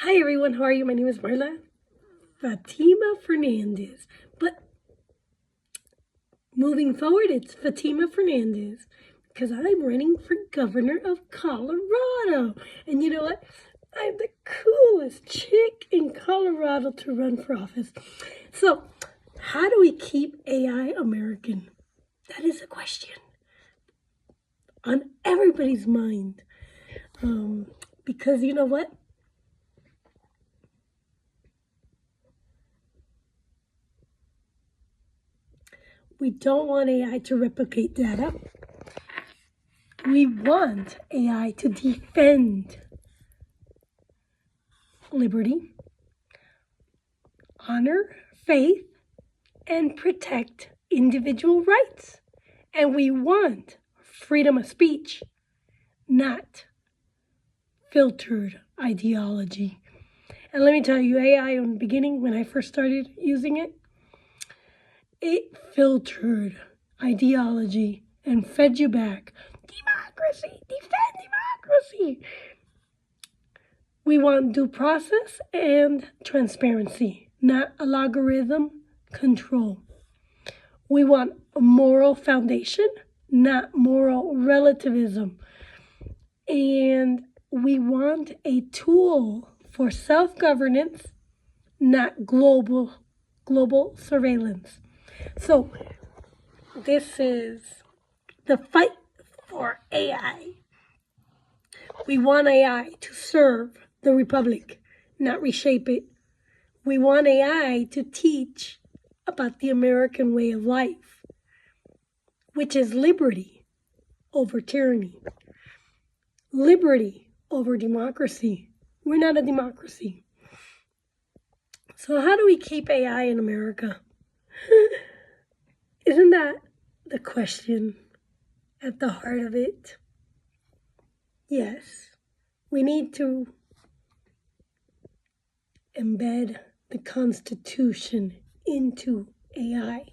Hi everyone, how are you? My name is Marla Fatima Fernandez. But moving forward, it's Fatima Fernandez because I'm running for governor of Colorado. And you know what? I'm the coolest chick in Colorado to run for office. So, how do we keep AI American? That is a question on everybody's mind. Because you know what? We don't want AI to replicate data. We want AI to defend liberty, honor, faith, and protect individual rights. And we want freedom of speech, not filtered ideology. And let me tell you, AI in the beginning, when I first started using it, it filtered ideology and fed you back. Democracy, defend democracy. We want due process and transparency, not a logarithm control. We want a moral foundation, not moral relativism. And we want a tool for self-governance, not global surveillance. So this is the fight for AI. We want AI to serve the Republic, not reshape it. We want AI to teach about the American way of life, which is liberty over tyranny, liberty over democracy. We're not a democracy. So how do we keep AI in America? Isn't that the question at the heart of it? Yes, we need to embed the Constitution into AI.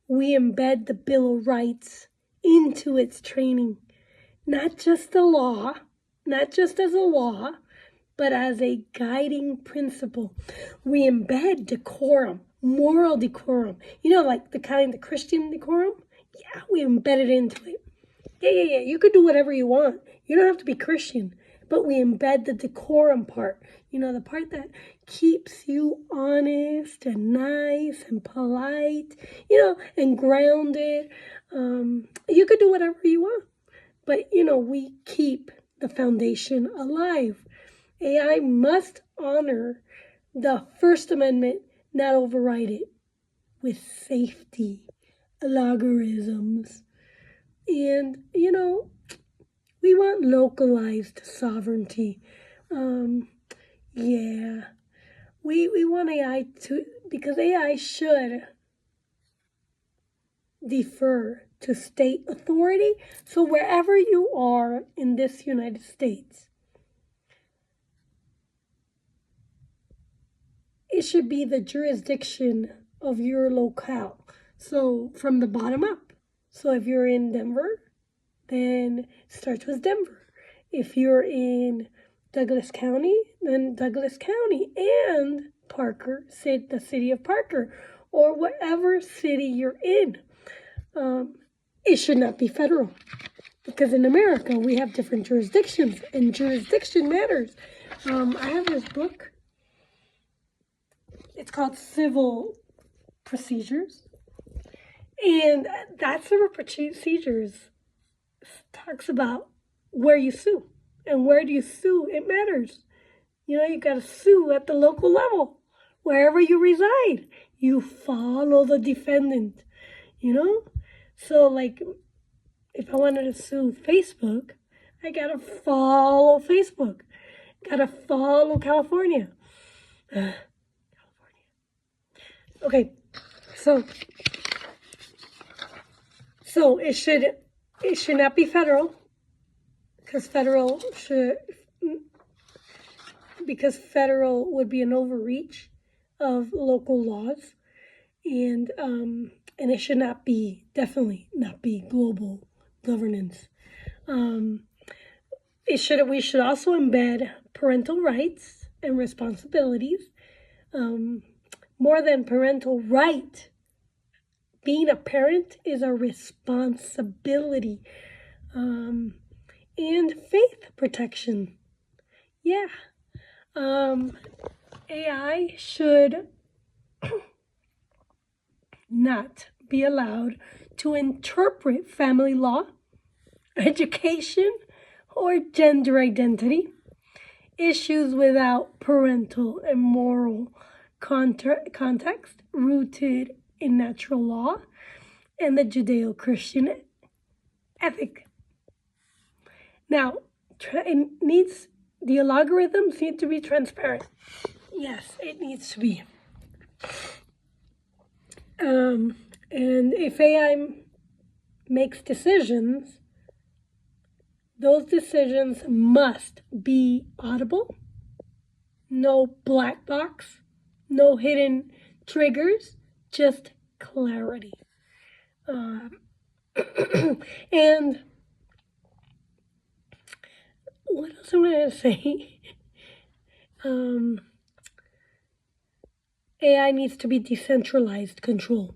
We embed the Bill of Rights into its training, not just a law, not just as a law, but as a guiding principle. We embed decorum, moral decorum, like the Christian decorum. Yeah, we embed it into it. Yeah. You could do whatever you want. You don't have to be Christian, but we embed the decorum part. The part that keeps you honest and nice and polite, and grounded. You could do whatever you want, but, we keep the foundation alive. AI must honor the First Amendment, not override it with safety, logarithms. And, we want localized sovereignty. We want AI because AI should defer to state authority. So wherever you are in this United States, it should be the jurisdiction of your locale. So from the bottom up. So if you're in Denver, then it starts with Denver. If you're in Douglas County, then Douglas County and Parker, the city of Parker, or whatever city you're in. It should not be federal, because in America we have different jurisdictions, and jurisdiction matters. I have this book. It's called Civil Procedures, and that Civil Procedures talks about where you sue. And where do you sue? It matters. You got to sue at the local level. Wherever you reside, you follow the defendant, So, like, if I wanted to sue Facebook, I got to follow Facebook. Got to follow California. Okay, so it should not be federal, because federal would be an overreach of local laws, and it should definitely not be global governance. We should also embed parental rights and responsibilities, more than parental right. Being a parent is a responsibility, and faith protection. Yeah. AI should not be allowed to interpret family law, education, or gender identity issues without parental and moral context rooted in natural law and the Judeo-Christian ethic. Now, the algorithms need to be transparent. Yes, it needs to be. And if AI makes decisions, those decisions must be audible, no black box, no hidden triggers, just clarity. And what else am I going to say? AI needs to be decentralized control.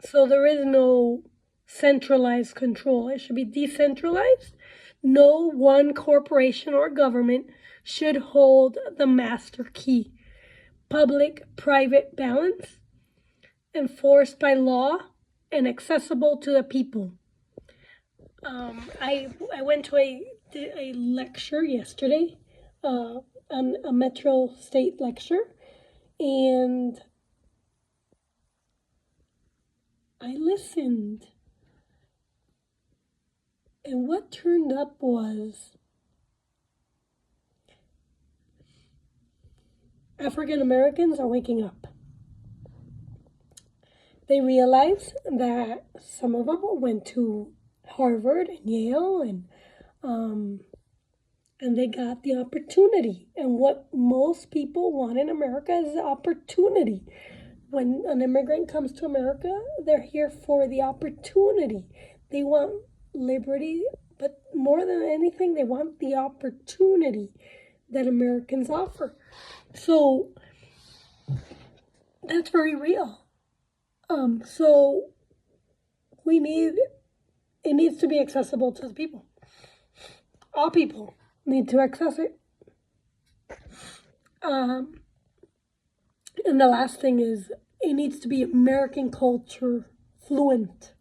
So there is no centralized control. It should be decentralized. No one corporation or government should hold the master key. Public-private balance, enforced by law, and accessible to the people. I went to a lecture yesterday, a Metro State lecture, and I listened. And what turned up was African Americans are waking up. They realize that some of them went to Harvard and Yale, and they got the opportunity. And what most people want in America is the opportunity. When an immigrant comes to America, they're here for the opportunity. They want liberty, but more than anything, they want the opportunity that Americans offer. So that's very real. So it needs to be accessible to the people. All people need to access it. And the last thing is, it needs to be American culture fluent.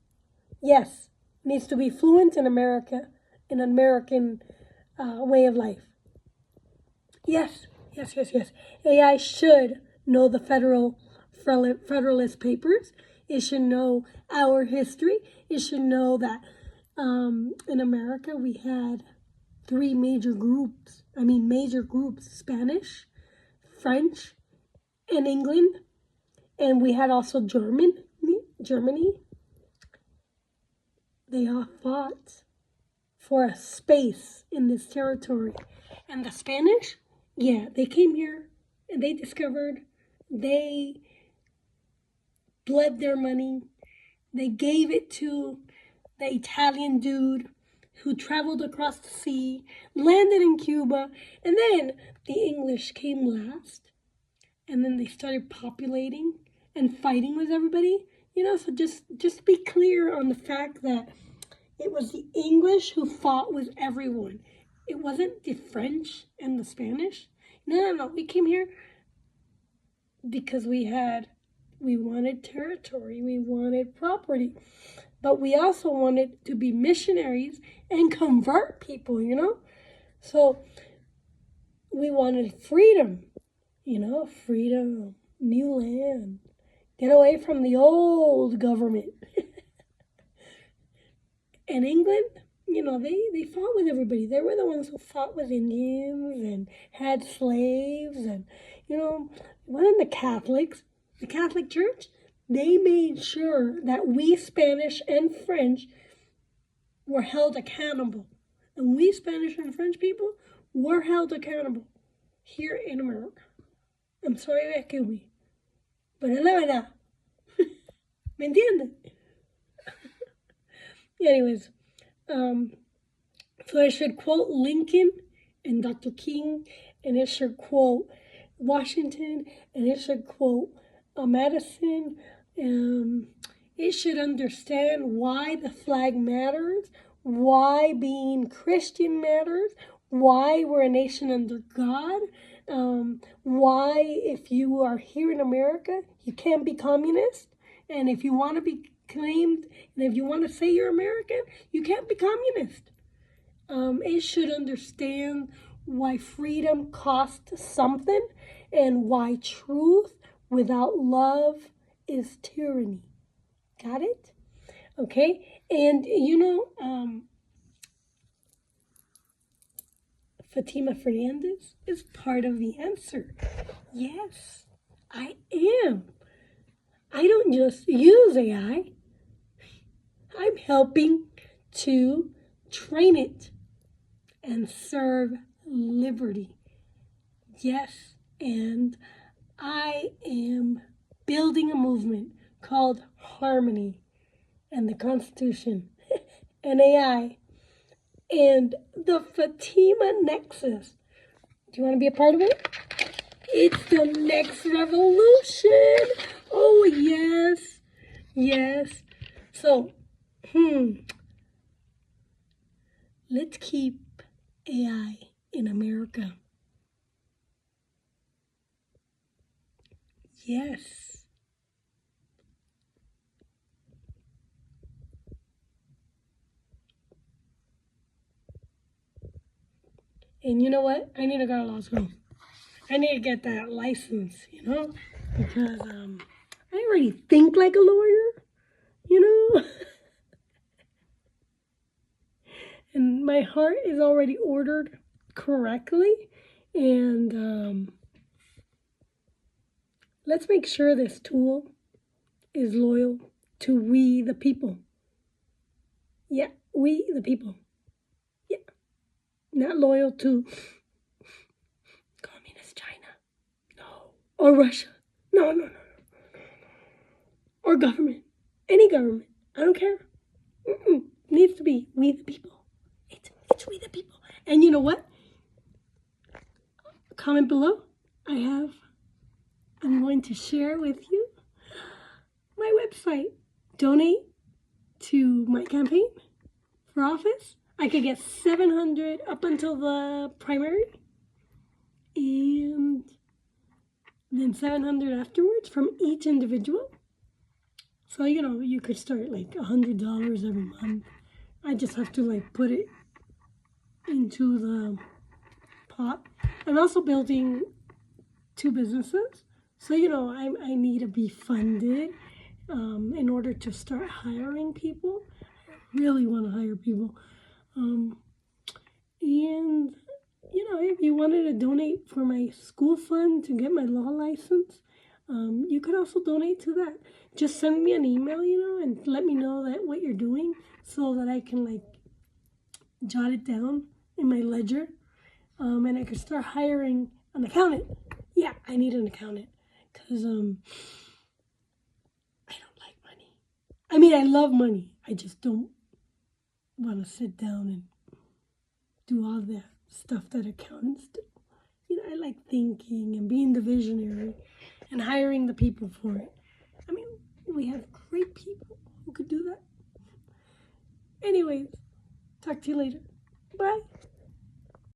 Yes, it needs to be fluent in America, in an American way of life. Yes. AI should know the Federalist Papers. It should know our history. It should know that in America we had three major groups, Spanish, French, and England. And we had also Germany. They all fought for a space in this territory. And the Spanish, they came here and they bled their money. They gave it to the Italian dude who traveled across the sea, landed in Cuba, and then the English came last. And then they started populating and fighting with everybody. So just be clear on the fact that it was the English who fought with everyone. It wasn't the French and the Spanish. No. We came here because we wanted territory, we wanted property, but we also wanted to be missionaries and convert people, So we wanted freedom, freedom, new land, get away from the old government. And England, they fought with everybody. They were the ones who fought with Indians and had slaves, and, it wasn't the Catholics. The Catholic Church, they made sure that we Spanish and French were held accountable. And we Spanish and French people were held accountable here in America. I'm sorry that killed me, but es la verdad. ¿Me entienden? Anyways, so I should quote Lincoln and Dr. King, and it should quote Washington, and it should quote Madison. It should understand why the flag matters, why being Christian matters, why we're a nation under God, why if you are here in America, you can't be communist, and if you want to be claimed, and if you want to say you're American, you can't be communist. It should understand why freedom costs something and why truth without love is tyranny. Got it? Okay? And Fatima Fernandez is part of the answer. Yes, I am. I don't just use AI. I'm helping to train it and serve liberty. Yes, and I am building a movement called Harmony and the Constitution and AI and the Fatima Nexus. Do you want to be a part of it? It's the next revolution. Oh, yes. Yes. So, let's keep AI in America. Yes. And you know what? I need to go to law school. I need to get that license, because I already think like a lawyer, and my heart is already ordered correctly. And let's make sure this tool is loyal to we the people. Yeah, we the people. Yeah, not loyal to communist China. No. Or Russia. No. Or government. Any government. I don't care. Needs to be we the people. It's we the people. And you know what? Comment below. I'm going to share with you my website. Donate to my campaign for office. I could get 700 up until the primary. And then 700 afterwards from each individual. So, you could start like $100 every month. I just have to put it into the pot. I'm also building 2 businesses. So, I need to be funded in order to start hiring people. I really want to hire people. And, if you wanted to donate for my school fund to get my law license, you could also donate to that. Just send me an email, and let me know that what you're doing so that I can jot it down in my ledger. And I could start hiring an accountant. Yeah, I need an accountant because I don't like money. I mean, I love money. I just don't want to sit down and do all that stuff that accountants do. I like thinking and being the visionary and hiring the people for it. I mean, we have great people who could do that. Anyways, talk to you later. Bye.